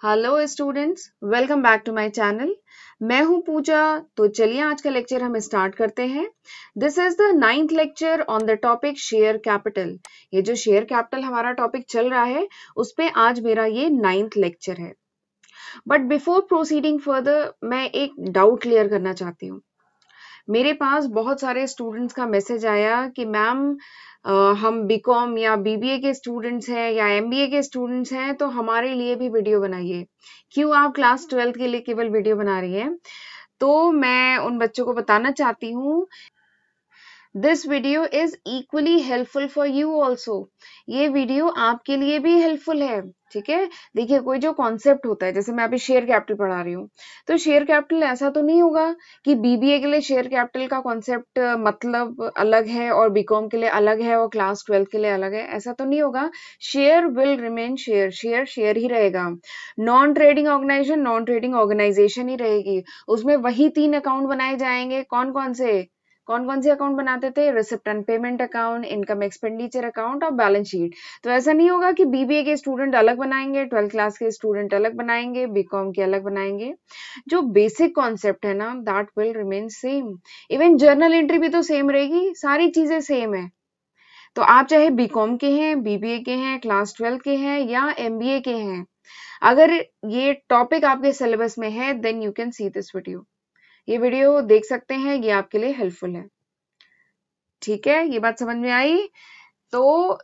Hello students, welcome back to my channel. मैं हूं पूजा। तो चलिए आज का लेक्चर हम स्टार्ट करते हैं। This is the 9th lecture on the topic share capital. ये जो शेयर कैपिटल हमारा टॉपिक चल रहा है उस पे आज मेरा ये 9th लेक्चर है। बट बिफोर प्रोसीडिंग फर्दर मैं एक डाउट क्लियर करना चाहती हूँ। मेरे पास बहुत सारे स्टूडेंट्स का मैसेज आया कि मैम हम बीकॉम या बीबीए के स्टूडेंट्स हैं या एमबीए के स्टूडेंट्स हैं तो हमारे लिए भी वीडियो बनाइए। क्यों आप क्लास 12th के लिए केवल वीडियो बना रही हैं? तो मैं उन बच्चों को बताना चाहती हूँ this video is equally helpful for you also. ये वीडियो आपके लिए भी हेल्पफुल है। ठीक है, देखिए कोई जो कॉन्सेप्ट होता है, जैसे मैं अभी शेयर कैपिटल पढ़ा रही हूँ, तो शेयर कैपिटल ऐसा तो नहीं होगा कि बीबीए के लिए शेयर कैपिटल का कॉन्सेप्ट मतलब अलग है और बीकॉम के लिए अलग है और क्लास 12 के लिए अलग है। ऐसा तो नहीं होगा। Share will remain share, share share ही रहेगा। नॉन ट्रेडिंग ऑर्गेनाइजेशन ही रहेगी। उसमें वही 3 अकाउंट बनाए जाएंगे। कौन कौन से अकाउंट बनाते थे? Receipt and payment account, income expenditure account और बैलेंस शीट। तो ऐसा नहीं होगा कि बीबीए के स्टूडेंट अलग बनाएंगे, 12th क्लास के स्टूडेंट अलग बनाएंगे, बीकॉम के अलग बनाएंगे। जो बेसिक कॉन्सेप्ट है ना, that will remain same. Even journal entry भी तो सेम रहेगी, सारी चीजें सेम है। तो आप चाहे बीकॉम के हैं, बीबीए के हैं, क्लास 12 के हैं या एमबीए के हैं, अगर ये टॉपिक आपके सिलेबस में है then you can see this video. ये वीडियो देख सकते हैं, ये आपके लिए हेल्पफुल है। ठीक है, ये बात समझ में आई? तो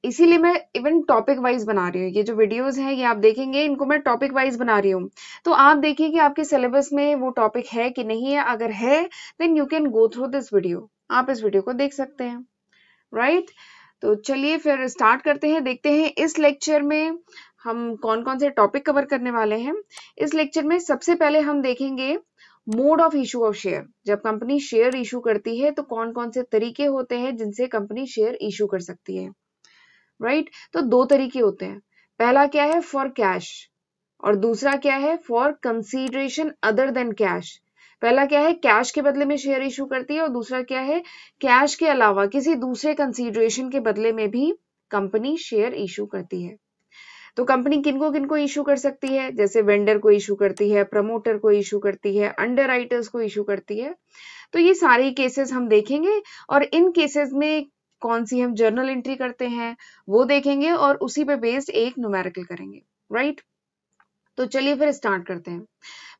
इसीलिए मैं इवन टॉपिक वाइज बना रही हूँ। ये जो वीडियोस हैं ये आप देखेंगे, इनको मैं टॉपिक वाइज बना रही हूँ। तो आप देखिए कि आपके सिलेबस में वो टॉपिक है कि नहीं है। अगर है then you can go through this video. आप इस वीडियो को देख सकते हैं, राइट? तो चलिए फिर स्टार्ट करते हैं। देखते हैं इस लेक्चर में हम कौन कौन से टॉपिक कवर करने वाले हैं। इस लेक्चर में सबसे पहले हम देखेंगे mode of issue of share. जब कंपनी शेयर इशू करती है तो कौन कौन से तरीके होते हैं जिनसे कंपनी शेयर इशू कर सकती है, राइट? तो 2 तरीके होते हैं। पहला क्या है? फॉर कैश, और दूसरा क्या है? For consideration other than cash. पहला क्या है? कैश के बदले में शेयर इशू करती है, और दूसरा क्या है? कैश के अलावा किसी दूसरे कंसीडरेशन के बदले में भी कंपनी शेयर इशू करती है। तो कंपनी किनको किनको इशू कर सकती है? जैसे वेंडर को इशू करती है, प्रमोटर को इशू करती है, अंडरराइटर्स को इशू करती है। तो ये सारे केसेस हम देखेंगे, और इन केसेस में कौन सी हम जर्नल एंट्री करते हैं वो देखेंगे, और उसी पे बेस्ड एक न्यूमेरिकल करेंगे, राइट? तो चलिए फिर स्टार्ट करते हैं।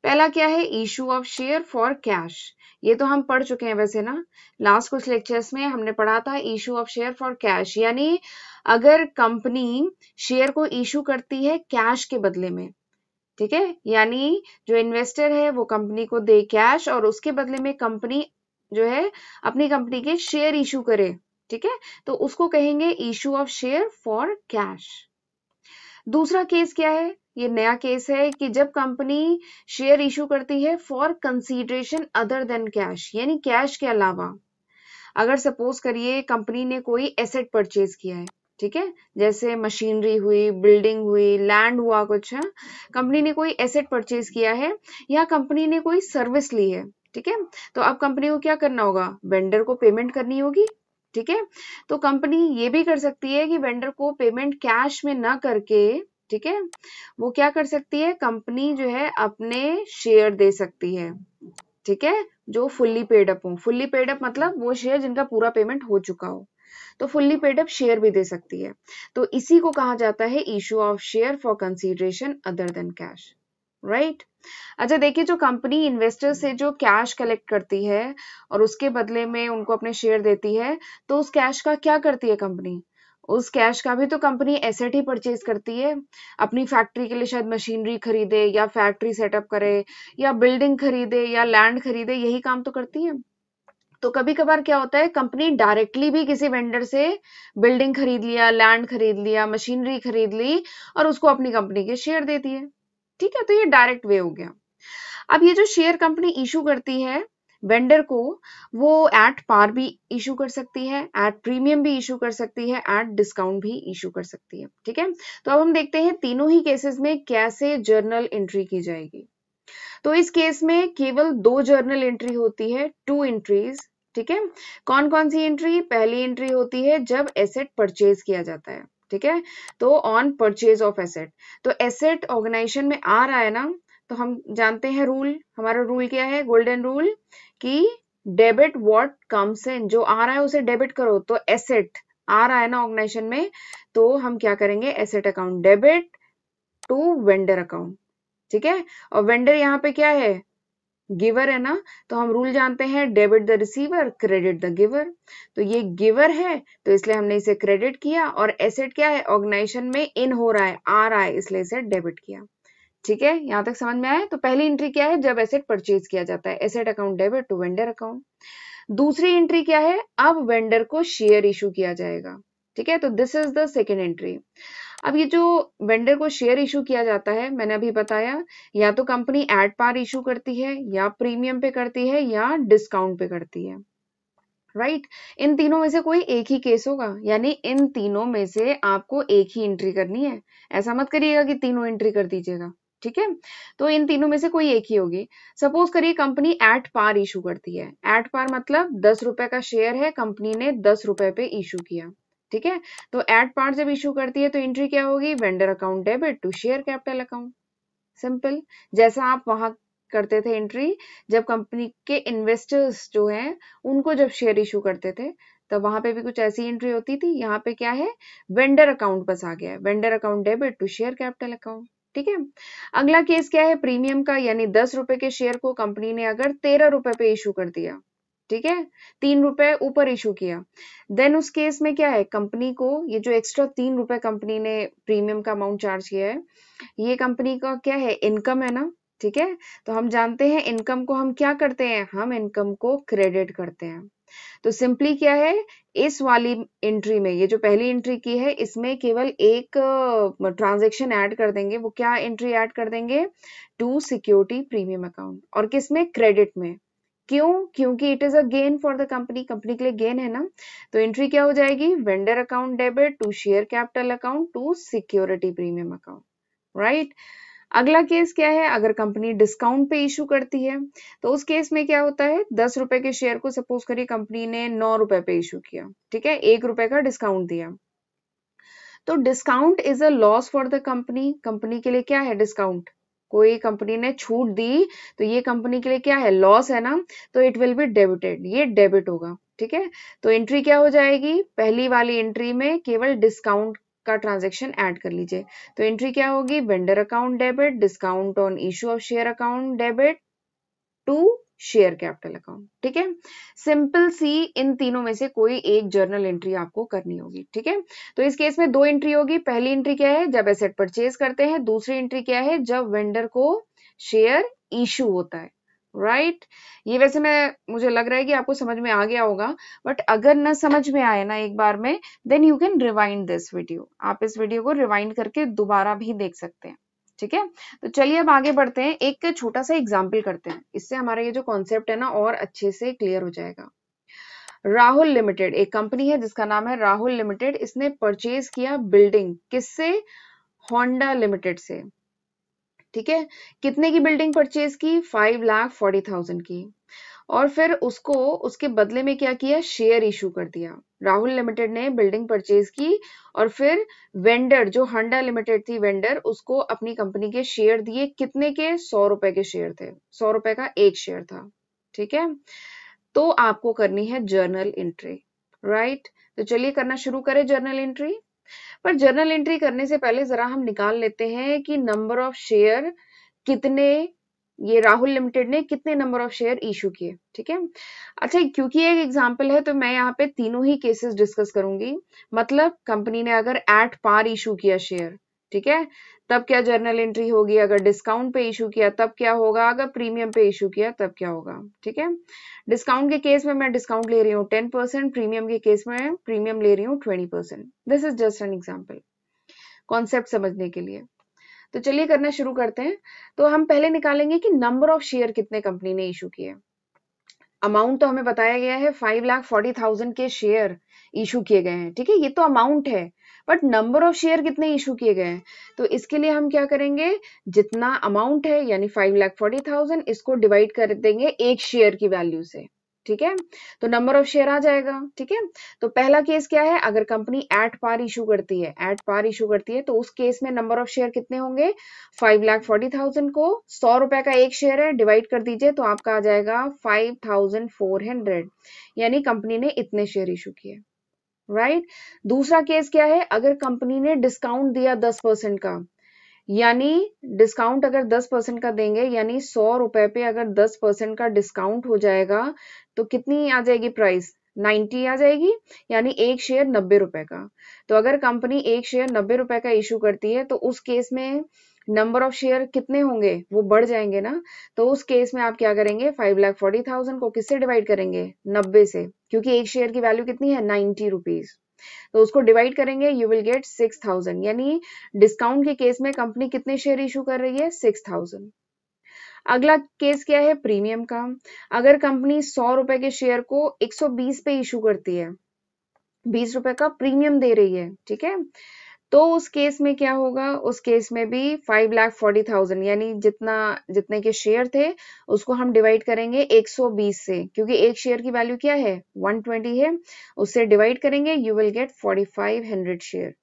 पहला क्या है? Issue of share for cash. ये तो हम पढ़ चुके हैं वैसे ना, लास्ट कुछ लेक्चर्स में हमने पढ़ा था issue of share for cash, यानी अगर कंपनी शेयर को इशू करती है कैश के बदले में, ठीक है, यानी जो इन्वेस्टर है वो कंपनी को दे कैश और उसके बदले में कंपनी जो है अपनी कंपनी के शेयर इशू करे, ठीक है, तो उसको कहेंगे issue of share for cash. दूसरा केस क्या है? ये नया केस है कि जब कंपनी शेयर इशू करती है for consideration other than cash, यानी कैश के अलावा। अगर सपोज करिए कंपनी ने कोई एसेट परचेज किया है, ठीक है, जैसे मशीनरी हुई, बिल्डिंग हुई, लैंड हुआ कुछ, है कंपनी ने कोई एसेट परचेज किया है या कंपनी ने कोई सर्विस ली है, ठीक है, तो अब कंपनी को क्या करना होगा? वेंडर को पेमेंट करनी होगी, ठीक है। तो कंपनी ये भी कर सकती है कि वेंडर को पेमेंट कैश में ना करके, ठीक है, वो क्या कर सकती है? कंपनी जो है अपने शेयर दे सकती है, ठीक है, जो फुल्ली पेड अप हो। फुल्ली पेड अप मतलब वो शेयर जिनका पूरा पेमेंट हो चुका हो, तो फुल्ली पेड अप शेयर भी दे सकती है। तो इसी को कहा जाता है issue of share for consideration other than cash, right? अच्छा देखिए, जो कंपनी इन्वेस्टर से जो कैश कलेक्ट करती है और उसके बदले में उनको अपने शेयर देती है, तो उस कैश का क्या करती है कंपनी? उस कैश का भी तो कंपनी एसेट ही परचेज करती है। अपनी फैक्ट्री के लिए शायद मशीनरी खरीदे या फैक्ट्री सेटअप करे या बिल्डिंग खरीदे या लैंड खरीदे, यही काम तो करती है। तो कभी कभार क्या होता है, कंपनी डायरेक्टली भी किसी वेंडर से बिल्डिंग खरीद लिया, लैंड खरीद लिया, मशीनरी खरीद ली और उसको अपनी कंपनी के शेयर देती है, ठीक है, तो ये डायरेक्ट वे हो गया। अब ये जो शेयर कंपनी इशू करती है वेंडर को, वो एट पार भी इशू कर सकती है, एट प्रीमियम भी इशू कर सकती है, एट डिस्काउंट भी इशू कर सकती है, ठीक है। तो अब हम देखते हैं तीनों ही केसेस में कैसे जर्नल एंट्री की जाएगी। तो इस केस में केवल 2 जर्नल एंट्री होती है, 2 एंट्रीज, ठीक है। कौन कौन सी एंट्री? पहली एंट्री होती है जब एसेट परचेज किया जाता है, ठीक है। तो ऑन परचेज ऑफ एसेट, तो एसेट ऑर्गेनाइजेशन में आ रहा है ना, तो हम जानते हैं रूल, हमारा रूल क्या है, गोल्डन रूल, कि डेबिट व्हाट कम्स इन, जो आ रहा है उसे डेबिट करो। तो एसेट आ रहा है ना ऑर्गेनाइजेशन में, तो हम क्या करेंगे, asset account debit to vendor account, ठीक है। और वेंडर यहाँ पे क्या है, गिवर है ना, तो हम रूल जानते हैं, debit the receiver credit the giver. तो ये गिवर है तो इसलिए हमने इसे क्रेडिट किया, और एसेट क्या है, ऑर्गेनाइजेशन में इन हो रहा है, आ रहा है, इसलिए इसे डेबिट किया। ठीक है, यहां तक समझ में आया। तो पहली एंट्री क्या है, जब एसेट परचेज किया जाता है, asset account debit to vendor account. दूसरी एंट्री क्या है, अब वेंडर को शेयर इशू किया जाएगा, ठीक है। तो this is the second entry. अब ये जो वेंडर को शेयर इशू किया जाता है, मैंने अभी बताया, या तो कंपनी एट पार इशू करती है, या प्रीमियम पे करती है, या डिस्काउंट पे करती है, राइट। इन तीनों में से कोई एक ही केस होगा, यानी इन तीनों में से आपको एक ही एंट्री करनी है। ऐसा मत करिएगा कि तीनों एंट्री कर दीजिएगा, ठीक है। तो इन तीनों में से कोई एक ही होगी। सपोज करिए कंपनी एट पार इशू करती है, एट पार मतलब 10 रुपए का शेयर है, कंपनी ने 10 रुपए पे इशू किया, ठीक है। तो एट पार जब इशू करती है तो एंट्री क्या होगी, vendor account debit to share capital account, simple. जैसा आप वहां करते थे एंट्री, जब कंपनी के इन्वेस्टर्स जो हैं उनको जब शेयर इशू करते थे, तब वहां पे भी कुछ ऐसी एंट्री होती थी। यहाँ पे क्या है, वेंडर अकाउंट बस आ गया है, vendor account debit to share capital account, ठीक है। अगला केस क्या है, प्रीमियम का, यानी 10 रुपए के शेयर को कंपनी ने अगर 13 रुपए पे इशू कर दिया, ठीक है, 3 रुपए ऊपर इशू किया, देन उस केस में क्या है, कंपनी को ये जो एक्स्ट्रा 3 रुपए कंपनी ने प्रीमियम का अमाउंट चार्ज किया है, ये कंपनी का क्या है, इनकम है ना, ठीक है। तो हम जानते हैं इनकम को हम क्या करते हैं, हम इनकम को क्रेडिट करते हैं। तो सिंपली क्या है, इस वाली एंट्री में, ये जो पहली एंट्री की है, इसमें केवल एक ट्रांजैक्शन ऐड कर देंगे। वो क्या एंट्री ऐड कर देंगे, टू सिक्योरिटी प्रीमियम अकाउंट, और किसमें, क्रेडिट में। क्यों, क्योंकि it is a gain for the company, company के लिए गेन है ना। तो एंट्री क्या हो जाएगी, vendor account debit to share capital account to security premium account, right. अगला केस क्या है, अगर कंपनी डिस्काउंट पे इशू करती है, तो उस केस में क्या होता है, 10 रुपए के शेयर को सपोज करिए कंपनी ने 9 रुपए पे इशू किया, ठीक है, 1 रुपए का डिस्काउंट दिया। तो discount is a loss for the company, company के लिए क्या है डिस्काउंट, कोई कंपनी ने छूट दी तो ये कंपनी के लिए क्या है, लॉस है ना। तो इट विल बी डेबिटेड, ये डेबिट होगा, ठीक है। तो एंट्री क्या हो जाएगी, पहली वाली एंट्री में केवल डिस्काउंट का ट्रांजैक्शन ऐड कर लीजिए। तो एंट्री क्या होगी, vendor account debit, discount on issue of share account debit to share capital account, ठीक है। सिंपल सी, इन तीनों में से कोई एक जर्नल एंट्री आपको करनी होगी, ठीक है। तो इस केस में दो एंट्री होगी। पहली एंट्री क्या है, जब एसेट परचेज करते हैं। दूसरी एंट्री क्या है, जब वेंडर को शेयर इशू होता है, राइट। ये वैसे मुझे लग रहा है कि आपको समझ में आ गया होगा, बट अगर न समझ में आए ना एक बार में, then you can rewind this video, आप इस वीडियो को रिवाइंड करके दोबारा भी देख सकते हैं, ठीक है। तो चलिए अब आगे बढ़ते हैं, एक छोटा सा एग्जाम्पल करते हैं, इससे हमारा ये जो कॉन्सेप्ट है ना और अच्छे से क्लियर हो जाएगा। राहुल लिमिटेड एक कंपनी है जिसका नाम है राहुल लिमिटेड, इसने परचेज किया बिल्डिंग, किससे, होंडा लिमिटेड से, ठीक है। कितने की बिल्डिंग परचेज की, 5,40,000 की। और फिर उसको उसके बदले में क्या किया, शेयर इशू कर दिया। राहुल लिमिटेड ने बिल्डिंग परचेज की, और फिर वेंडर जो होंडा लिमिटेड थी, वेंडर उसको अपनी कंपनी के शेयर दिए, कितने के, 100 रुपए के शेयर थे, 100 रुपए का एक शेयर था, ठीक है। तो आपको करनी है जर्नल एंट्री, राइट। तो चलिए करना शुरू करें जर्नल एंट्री। पर जर्नल एंट्री करने से पहले जरा हम निकाल लेते हैं कि नंबर ऑफ शेयर कितने, ये राहुल लिमिटेड ने कितने नंबर ऑफ शेयर इशू किए, ठीक है। अच्छा, क्योंकि एक एग्जांपल है तो मैं यहाँ पे तीनों ही केसेस डिस्कस करूंगी। मतलब कंपनी ने अगर एट पार इशू किया शेयर, ठीक है, तब क्या जर्नल एंट्री होगी, अगर डिस्काउंट पे इशू किया तब क्या होगा, अगर प्रीमियम पे इशू किया तब क्या होगा, ठीक है। डिस्काउंट के केस में मैं डिस्काउंट ले रही हूँ 10%, प्रीमियम के केस में प्रीमियम ले रही हूँ 20%। This is just an example, concept समझने के लिए। तो चलिए करना शुरू करते हैं। तो हम पहले निकालेंगे कि नंबर ऑफ शेयर कितने कंपनी ने इशू किए। अमाउंट तो हमें बताया गया है 5,40,000 के शेयर इशू किए गए हैं, ठीक है, ये तो अमाउंट है। बट नंबर ऑफ शेयर कितने इशू किए गए हैं, तो इसके लिए हम क्या करेंगे, जितना अमाउंट है यानी 5,40,000, इसको डिवाइड कर देंगे एक शेयर की वैल्यू से, ठीक है, तो नंबर ऑफ शेयर आ जाएगा। ठीक है, तो पहला केस क्या है, अगर कंपनी एट पार इशू करती है, एट पार इशू करती है तो उस केस में नंबर ऑफ शेयर कितने होंगे, 5,40,000 को 100 रुपए का एक शेयर है, डिवाइड कर दीजिए तो आपका आ जाएगा 5,400, यानी कंपनी ने इतने शेयर इशू किए। राइट, दूसरा केस क्या है, अगर कंपनी ने डिस्काउंट दिया 10% का, यानी डिस्काउंट अगर 10% का देंगे, यानी 100 रुपए पे अगर 10% का डिस्काउंट हो जाएगा तो कितनी आ जाएगी प्राइस, 90 आ जाएगी, यानी एक शेयर 90 रुपए का। तो अगर कंपनी एक शेयर 90 रुपए का इशू करती है तो उस केस में नंबर ऑफ शेयर कितने होंगे, वो बढ़ जाएंगे ना। तो उस केस में आप क्या करेंगे, 5,40,000 को किससे डिवाइड करेंगे, 90 से, क्योंकि एक शेयर की वैल्यू कितनी है, 90 रुपीज। तो उसको डिवाइड करेंगे, यू विल गेट 6,000, यानी डिस्काउंट के केस में कंपनी कितने शेयर इशू कर रही है, 6,000। अगला केस क्या है, प्रीमियम का। अगर कंपनी 100 रुपए के शेयर को 120 पे इशू करती है, 20 रुपए का प्रीमियम दे रही है, ठीक है, तो उस केस में क्या होगा, उस केस में भी 5,40,000, यानी जितने के शेयर थे उसको हम डिवाइड करेंगे 120 से, क्योंकि एक शेयर की वैल्यू क्या है, 120 है, उससे डिवाइड करेंगे, यू विल गेट 4,500 शेयर।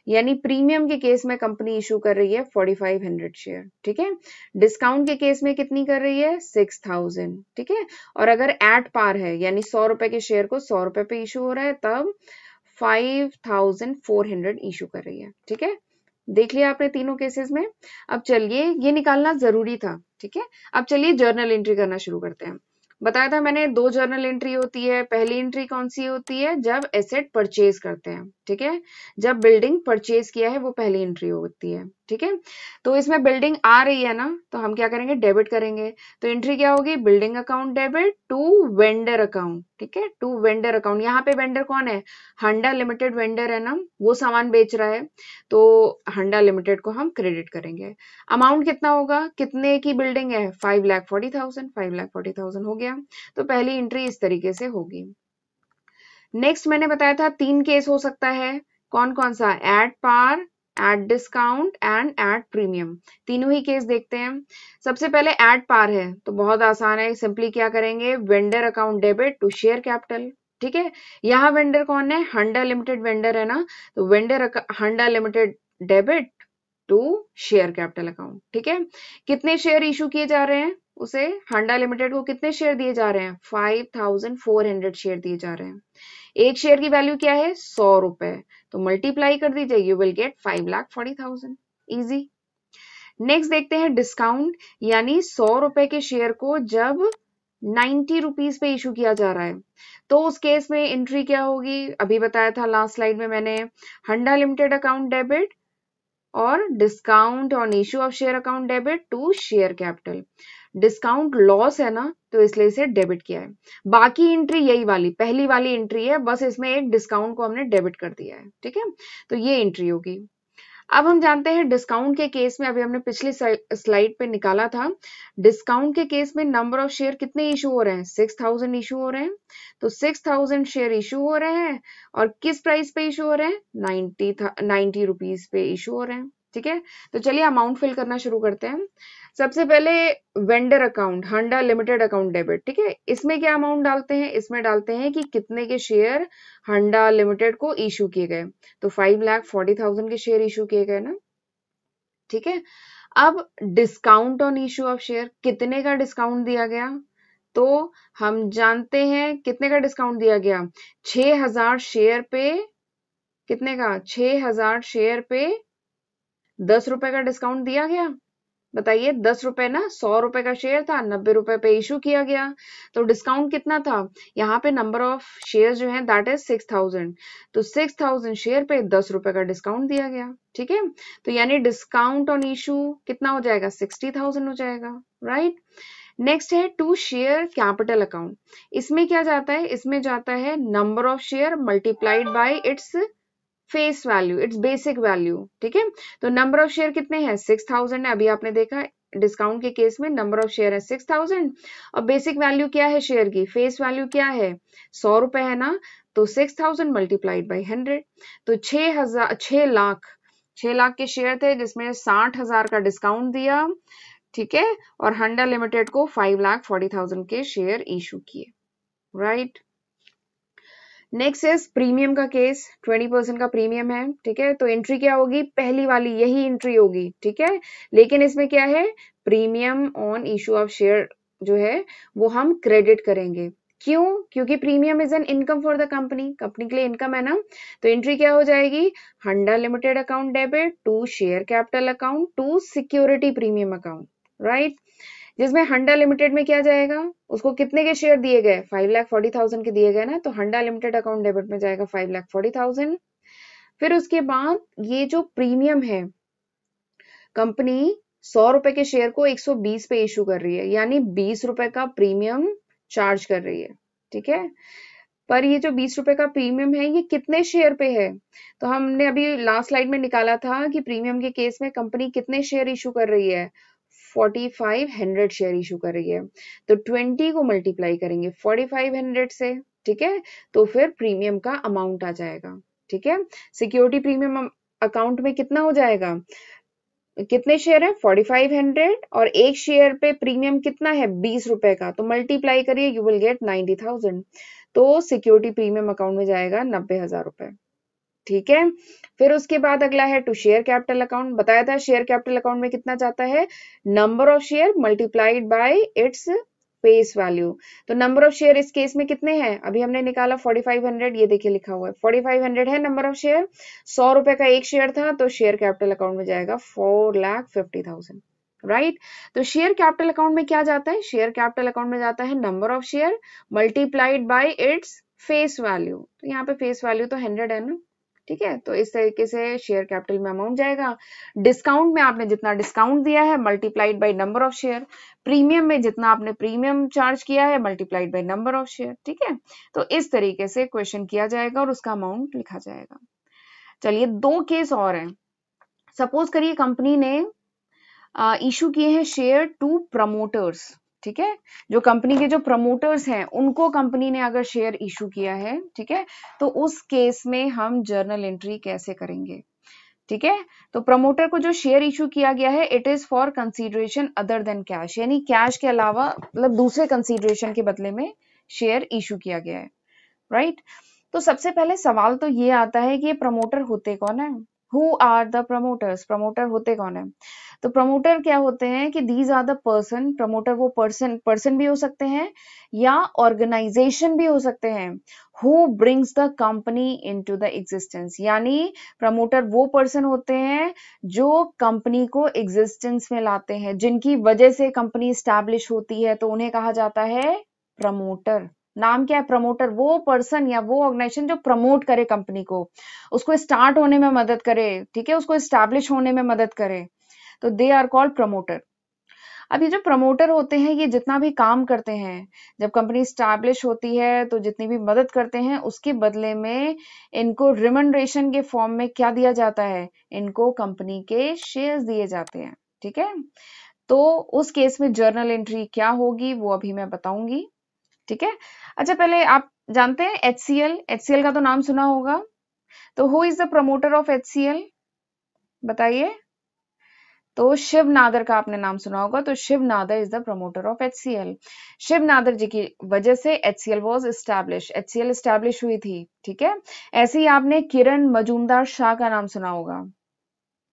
यानी प्रीमियम के केस में कंपनी इशू कर रही है 4,500 शेयर। ठीक है, डिस्काउंट के केस में कितनी कर रही है, 6,000। ठीक है, और अगर एट पार है, यानी 100 रुपए के शेयर को 100 रुपए पे इशू हो रहा है, तब 5,400 इशू कर रही है। ठीक है, देख लिया आपने तीनों केसेस में। अब चलिए, ये निकालना जरूरी था। ठीक है, अब चलिए जर्नल एंट्री करना शुरू करते हैं। बताया था मैंने, दो जर्नल एंट्री होती है। पहली एंट्री कौन सी होती है, जब एसेट परचेज करते हैं। ठीक है, जब बिल्डिंग परचेज किया है वो पहली एंट्री होती है। ठीक है, तो इसमें बिल्डिंग आ रही है ना, तो हम क्या करेंगे, डेबिट करेंगे। तो एंट्री क्या होगी, building account debit to vendor account. ठीक है, टू वेंडर अकाउंट। यहाँ पे वेंडर कौन है, हंडा लिमिटेड वेंडर है ना, वो सामान बेच रहा है, तो हंडा लिमिटेड को हम क्रेडिट करेंगे। अमाउंट कितना होगा, कितने की बिल्डिंग है, 5,40,000, 5,40,000 हो गया। तो पहली एंट्री इस तरीके से होगी। नेक्स्ट मैंने बताया था 3 केस हो सकता है, कौन कौन सा, at par, at discount and at premium. तीनों ही केस देखते हैं। सबसे पहले एट पार है तो बहुत आसान है, सिंपली क्या करेंगे, vendor account debit to share capital. ठीक है, यहाँ वेंडर कौन है, हंडा लिमिटेड वेंडर है ना, तो vendor Handa limited debit to share capital account. ठीक है, कितने शेयर इशू किए जा रहे हैं, उसे हंडा लिमिटेड को कितने शेयर दिए जा रहे हैं, 5,400 शेयर दिए जा रहे हैं। एक शेयर की वैल्यू क्या है, 100 रुपए, तो मल्टीप्लाई कर दीजिए, you will get 5,40,000। Easy. Next देखते हैं डिस्काउंट, यानी 100 रुपए के शेयर को जब 90 रुपीज पे इशू किया जा रहा है, तो उस केस में एंट्री क्या होगी, अभी बताया था लास्ट स्लाइड में मैंने, हंडा लिमिटेड अकाउंट डेबिट और discount on issue of share account debit to share capital. Discount loss है ना, तो इसलिए इसे डेबिट किया है। बाकी एंट्री यही वाली पहली वाली एंट्री है, बस इसमें एक डिस्काउंट को हमने डेबिट कर दिया है। ठीक है, तो ये एंट्री होगी। अब हम जानते हैं डिस्काउंट के केस में, अभी हमने पिछली स्लाइड पे निकाला था, डिस्काउंट के केस में नंबर ऑफ शेयर कितने इशू हो रहे हैं, 6,000 इशू हो रहे हैं। तो 6,000 शेयर इशू हो रहे हैं, और किस प्राइस पे इशू हो रहे हैं, 90 रुपीज पे इशू हो रहे हैं। ठीक है, तो चलिए अमाउंट फिल करना शुरू करते हैं। सबसे पहले वेंडर अकाउंट, हंडा लिमिटेड अकाउंट डेबिट। ठीक है, इसमें क्या अमाउंट डालते हैं, इसमें डालते हैं कि कितने के शेयर हंडा लिमिटेड को इशू किए गए, तो 5,40,000 के शेयर इशू किए गए ना। ठीक है, अब discount on issue of share, कितने का डिस्काउंट दिया गया, तो हम जानते हैं कितने का डिस्काउंट दिया गया, 6,000 शेयर पे, कितने का, 6,000 शेयर पे 10 रुपए का डिस्काउंट दिया गया। बताइए, 10 रुपए ना, 100 रुपए का शेयर था, 90 रुपए पे इशू किया गया, तो डिस्काउंट कितना था, यहाँ पे नंबर ऑफ शेयर जो है दैट इज 6,000, तो 6,000 शेयर पे 10 रुपए का डिस्काउंट दिया गया। ठीक है, तो यानी डिस्काउंट ऑन इशू कितना हो जाएगा, 60,000 हो जाएगा। राइट, नेक्स्ट है टू शेयर कैपिटल अकाउंट। इसमें क्या जाता है, इसमें जाता है number of share multiplied by its face value, it's basic value. ठीक है, तो नंबर ऑफ शेयर कितने हैं, 6,000 है, अभी आपने देखा डिस्काउंट के केस में नंबर ऑफ शेयर है 6,000, और बेसिक वैल्यू क्या है शेयर की, फेस वैल्यू क्या है, 100 रुपए है ना, तो 6,000 मल्टीप्लाइड बाई 100, तो 6 लाख के शेयर थे, जिसमें 60,000 का डिस्काउंट दिया। ठीक है, और हंडा लिमिटेड को 5,40,000 के शेयर इशू किए। राइट। नेक्स्ट इज प्रीमियम का केस, 20% का प्रीमियम है, ठीक है। तो एंट्री क्या होगी, पहली वाली यही एंट्री होगी, ठीक है। लेकिन इसमें क्या है, premium on issue of share जो है वो हम क्रेडिट करेंगे। क्यों, क्योंकि premium is an income for the company, company के लिए इनकम है ना। तो एंट्री क्या हो जाएगी, Handa limited account debit to share capital account to security premium account, right. जिसमें हंडा लिमिटेड में क्या जाएगा, उसको कितने के शेयर दिए गए, 5,40,000 के दिए गए ना, तो हंडा लिमिटेड अकाउंट डेबिट में जाएगा 5,40,000। फिर उसके बाद ये जो प्रीमियम है, कंपनी 100 रुपए के शेयर को 120 पे इशू कर रही है, यानी 20 रुपए का प्रीमियम चार्ज कर रही है, ठीक है। पर ये जो 20 रुपए का प्रीमियम है ये कितने शेयर पे है, तो हमने अभी लास्ट स्लाइड में निकाला था कि प्रीमियम के केस में कंपनी कितने शेयर इशू कर रही है, 4500 शेयर इशू कर रही है। तो 20 को मल्टीप्लाई करेंगे 4500 से, ठीक है, तो फिर प्रीमियम का अमाउंट आ जाएगा, ठीक है। सिक्योरिटी प्रीमियम अकाउंट में कितना हो जाएगा, कितने शेयर है 4500 और एक शेयर पे प्रीमियम कितना है 20 रुपए का, तो मल्टीप्लाई करिए यू विल गेट 90,000। तो सिक्योरिटी प्रीमियम अकाउंट में जाएगा 90,000 रुपए, ठीक है। फिर उसके बाद अगला है टू शेयर कैपिटल अकाउंट, बताया था शेयर कैपिटल अकाउंट में कितना जाता है, number of share multiplied by its face value. तो नंबर ऑफ शेयर इस केस में कितने हैं, अभी हमने निकाला 4500, ये देखिए लिखा हुआ है 4500 है नंबर ऑफ शेयर, 100 रुपए का एक शेयर था, तो शेयर कैपिटल अकाउंट में जाएगा 4,50,000, राइट। तो शेयर कैपिटल अकाउंट में क्या जाता है, शेयर कैपिटल अकाउंट में जाता है number of share multiplied by its face value. तो यहाँ पे फेस वैल्यू तो 100 है ना, ठीक है। तो इस तरीके से शेयर कैपिटल में अमाउंट जाएगा। डिस्काउंट में आपने जितना डिस्काउंट दिया है multiplied by number of share, premium में जितना आपने प्रीमियम चार्ज किया है multiplied by number of share, ठीक है। तो इस तरीके से क्वेश्चन किया जाएगा और उसका अमाउंट लिखा जाएगा। चलिए दो केस और हैं। सपोज करिए कंपनी ने इशू किए हैं शेयर टू प्रमोटर्स, ठीक है। जो कंपनी के जो प्रमोटर्स हैं उनको कंपनी ने अगर शेयर इशू किया है, ठीक है, तो उस केस में हम जर्नल एंट्री कैसे करेंगे, ठीक है। तो प्रमोटर को जो शेयर इशू किया गया है it is for consideration other than cash, यानी कैश के अलावा मतलब दूसरे कंसीडरेशन के बदले में शेयर इशू किया गया है, राइट। तो सबसे पहले सवाल तो ये आता है कि ये प्रमोटर होते कौन है, who are the promoters, promoter होते कौन है। तो प्रमोटर क्या होते हैं कि these are the person, promoter वो पर्सन भी हो सकते हैं या ऑर्गेनाइजेशन भी हो सकते हैं, who brings the company into the existence, यानी प्रमोटर वो पर्सन होते हैं जो कंपनी को एग्जिस्टेंस में लाते हैं, जिनकी वजह से कंपनी स्टैब्लिश होती है, तो उन्हें कहा जाता है प्रमोटर। नाम क्या है, प्रमोटर, वो पर्सन या वो ऑर्गेनाइजेशन जो प्रमोट करे कंपनी को, उसको स्टार्ट होने में मदद करे, ठीक है, उसको स्टैब्लिश होने में मदद करे, तो दे आर कॉल्ड प्रमोटर। अब ये जो प्रमोटर होते हैं ये जितना भी काम करते हैं, जब कंपनी स्टैब्लिश होती है तो जितनी भी मदद करते हैं उसके बदले में इनको रिमनरेशन के फॉर्म में क्या दिया जाता है, इनको कंपनी के शेयर्स दिए जाते हैं, ठीक है। तो उस केस में जर्नल एंट्री क्या होगी वो अभी मैं बताऊंगी, ठीक है। अच्छा पहले आप जानते हैं HCL, HCL का तो नाम सुना होगा, तो who is the promoter of HCL, बताइए। तो शिव नादर का आपने नाम सुना होगा, तो Shiv Nadar is the promoter of HCL। Shiv Nadar ji की वजह से HCL was establish, HCL establish हुई थी, ठीक है। ऐसे ही आपने किरण मजूमदार शाह का नाम सुना होगा,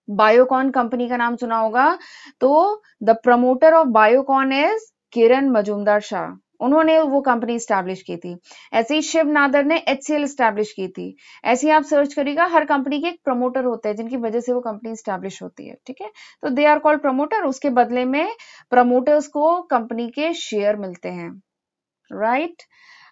बायोकॉन कंपनी का नाम सुना होगा, तो the promoter of Biocon is Kiran Mazumdar Shaw, उन्होंने वो कंपनी स्टैब्लिश की थी। ऐसे ही शिव नादर ने HCL स्टैब्लिश की थी। ऐसे ही आप सर्च करिएगा, हर कंपनी के एक प्रमोटर होते हैं जिनकी वजह से वो कंपनी स्टैब्लिश होती है, ठीक है। तो दे आर कॉल्ड प्रमोटर, उसके बदले में प्रमोटर्स को कंपनी के शेयर मिलते हैं, राइट।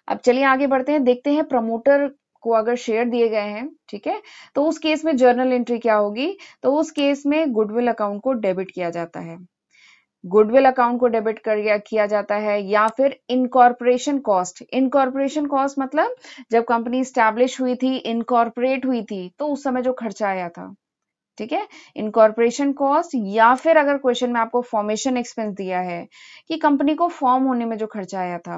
अब चलिए आगे बढ़ते हैं, देखते हैं प्रमोटर को अगर शेयर दिए गए हैं, ठीक है, तो उस केस में जर्नल एंट्री क्या होगी। तो उस केस में गुडविल अकाउंट को डेबिट किया जाता है, गुडविल अकाउंट को डेबिट किया जाता है, या फिर इनकॉर्पोरेशन कॉस्ट, इनकॉर्पोरेशन कॉस्ट मतलब जब कंपनी स्टैब्लिश हुई थी, इनकॉर्पोरेट हुई थी, तो उस समय जो खर्चा आया था, ठीक है, इनकॉर्पोरेशन कॉस्ट, या फिर अगर क्वेश्चन में आपको फॉर्मेशन एक्सपेंस दिया है कि कंपनी को फॉर्म होने में जो खर्चा आया था,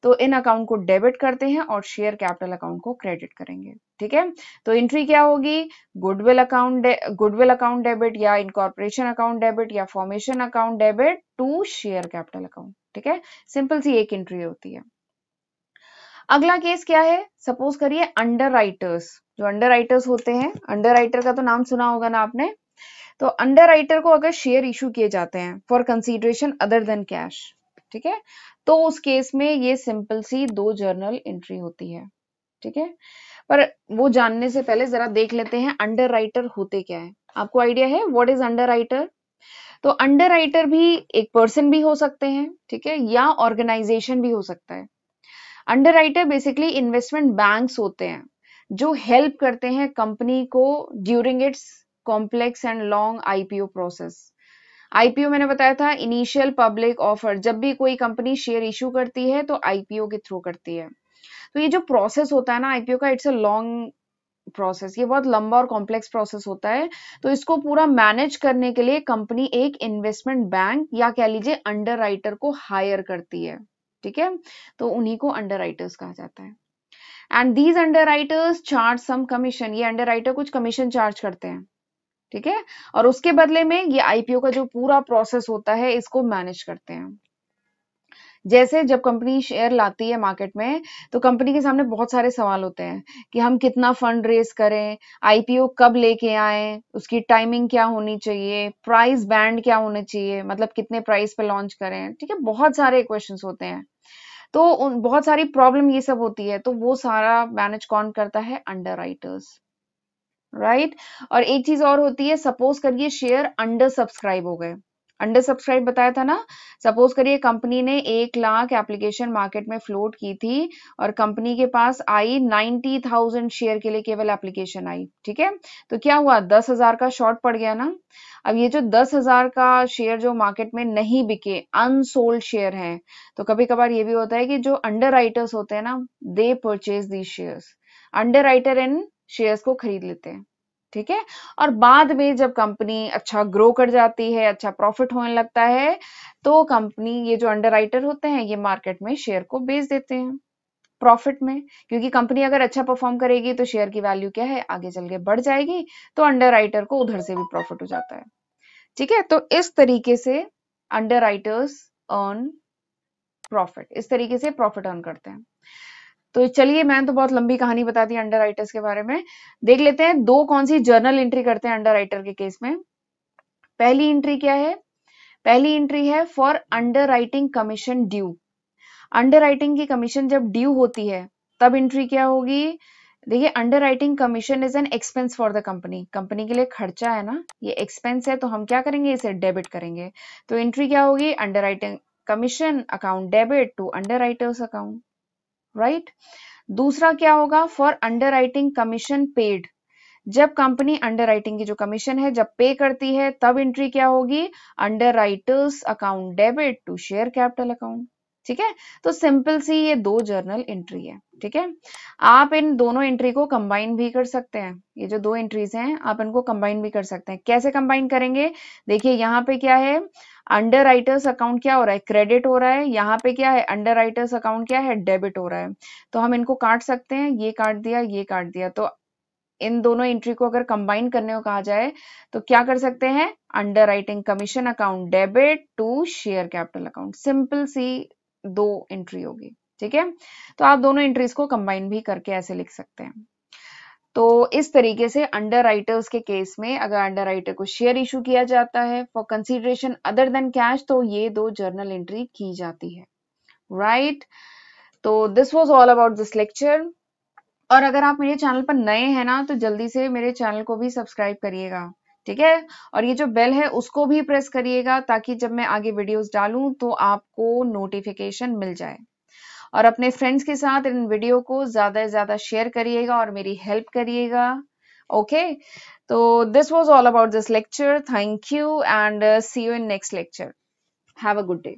तो इन अकाउंट को डेबिट करते हैं और शेयर कैपिटल अकाउंट को क्रेडिट करेंगे, ठीक है। तो एंट्री क्या होगी, गुडविल अकाउंट डेबिट या इनकॉर्पोरेशन अकाउंट डेबिट या formation account debit to share capital account, ठीक है। सिंपल सी एक एंट्री होती है। अगला केस क्या है, सपोज करिए अंडर राइटर्स, जो अंडर राइटर्स होते हैं, अंडर राइटर का तो नाम सुना होगा ना आपने, तो अंडर राइटर को अगर शेयर इशू किए जाते हैं for consideration other than cash, ठीक है, तो उस केस में ये सिंपल सी 2 जर्नल एंट्री होती है, ठीक है। पर वो जानने से पहले जरा देख लेते हैं अंडर राइटर होते क्या है। आपको आइडिया है व्हाट इज अंडर राइटर? तो अंडर राइटर भी एक पर्सन भी हो सकते हैं, ठीक है, या ऑर्गेनाइजेशन भी हो सकता है। Under writer basically investment banks होते हैं जो हेल्प करते हैं कंपनी को during its complex and long IPO process. IPO मैंने बताया था इनिशियल पब्लिक ऑफर, जब भी कोई कंपनी शेयर इशू करती है तो आईपीओ के थ्रू करती है। तो ये जो प्रोसेस होता है ना आईपीओ का, इट्स अ लॉन्ग प्रोसेस, ये बहुत लंबा और कॉम्प्लेक्स प्रोसेस होता है। तो इसको पूरा मैनेज करने के लिए कंपनी एक इन्वेस्टमेंट बैंक या कह लीजिए अंडर राइटर को हायर करती है, ठीक है, तो उन्हीं को अंडर राइटर्स कहा जाता है। And these underwriters charge some commission, ये अंडर राइटर कुछ कमीशन चार्ज करते हैं, ठीक है, और उसके बदले में ये आईपीओ का जो पूरा प्रोसेस होता है इसको मैनेज करते हैं। जैसे जब कंपनी शेयर लाती है मार्केट में, तो कंपनी के सामने बहुत सारे सवाल होते हैं कि हम कितना फंड रेज करें, आईपीओ कब लेके आए, उसकी टाइमिंग क्या होनी चाहिए, प्राइस बैंड क्या होने चाहिए, मतलब कितने प्राइस पे लॉन्च करें, ठीक है, बहुत सारे क्वेश्चंस होते हैं। तो बहुत सारी प्रॉब्लम ये सब होती है, तो वो सारा मैनेज कौन करता है? Under writers, right. और एक चीज और होती है, सपोज करिए शेयर अंडर सब्सक्राइब हो गए। अंडर सब्सक्राइब बताया था ना, सपोज करिए कंपनी ने 1 लाख एप्लीकेशन मार्केट में फ्लोट की थी और कंपनी के पास आई 90,000 शेयर के लिए केवल एप्लीकेशन आई, ठीक है, तो क्या हुआ? 10,000 का शॉर्ट पड़ गया ना। अब ये जो 10,000 का शेयर जो मार्केट में नहीं बिके, अनसोल्ड शेयर हैं, तो कभी कभार ये भी होता है कि जो अंडर राइटर्स होते हैं ना, दे purchase these shares, under writer in shares को खरीद लेते हैं, ठीक है। और बाद में जब कंपनी अच्छा ग्रो कर जाती है, अच्छा प्रॉफिट होने लगता है, तो कंपनी, ये जो अंडर राइटर होते हैं, ये मार्केट में शेयर को बेच देते हैं प्रॉफिट में, क्योंकि कंपनी अगर अच्छा परफॉर्म करेगी तो शेयर की वैल्यू क्या है, आगे चल के बढ़ जाएगी, तो अंडर राइटर को उधर से भी प्रॉफिट हो जाता है, ठीक है। तो इस तरीके से अंडर राइटर्स अर्न प्रॉफिट, इस तरीके से प्रॉफिट अर्न करते हैं। तो चलिए, मैंने तो बहुत लंबी कहानी बता दी अंडर राइटर्स के बारे में। देख लेते हैं दो कौन सी जर्नल एंट्री करते हैं अंडर राइटर के केस में। पहली एंट्री क्या है? पहली एंट्री है for underwriting commission due. Under writing की कमीशन जब ड्यू होती है तब एंट्री क्या होगी? देखिए, under writing commission is an expense for the company, company के लिए खर्चा है ना, ये एक्सपेंस है, तो हम क्या करेंगे? इसे डेबिट करेंगे। तो एंट्री क्या होगी? Underwriting commission account debit to underwriters account, right. दूसरा क्या होगा? For underwriting commission paid, जब कंपनी अंडर राइटिंग की जो कमीशन है जब पे करती है, तब एंट्री क्या होगी? Underwriters account debit to share capital account, ठीक है। तो सिंपल सी ये 2 जर्नल एंट्री है, ठीक है। आप इन दोनों एंट्री को कंबाइन भी कर सकते हैं, ये जो 2 एंट्रीज हैं आप इनको कंबाइन भी कर सकते हैं। कैसे कंबाइन करेंगे? देखिए, यहाँ पे क्या है? अंडर राइटर्स अकाउंट क्या हो रहा है? क्रेडिट हो रहा है। यहाँ पे क्या है? अंडर राइटर्स अकाउंट क्या है? डेबिट हो रहा है। तो हम इनको काट सकते हैं, ये काट दिया, ये काट दिया, तो इन दोनों एंट्री को अगर कंबाइन करने को कहा जाए तो क्या कर सकते हैं? Underwriting commission account debit to share capital account, simple सी 2 एंट्री होगी, ठीक है। तो आप दोनों एंट्रीज को कंबाइन भी करके ऐसे लिख सकते हैं। तो इस तरीके से अंडर राइटर्स के केस में अगर अंडर राइटर को शेयर इशू किया जाता है for consideration other than cash, तो ये 2 जर्नल एंट्री की जाती है, राइट। तो this was all about this lecture. और अगर आप मेरे चैनल पर नए हैं ना, तो जल्दी से मेरे चैनल को भी सब्सक्राइब करिएगा, ठीक है। और ये जो बेल है उसको भी प्रेस करिएगा, ताकि जब मैं आगे वीडियोस डालूं तो आपको नोटिफिकेशन मिल जाए। और अपने फ्रेंड्स के साथ इन वीडियो को ज्यादा से ज्यादा शेयर करिएगा और मेरी हेल्प करिएगा, ओके। तो this was all about this lecture. Thank you and see you in next lecture. Have a good day.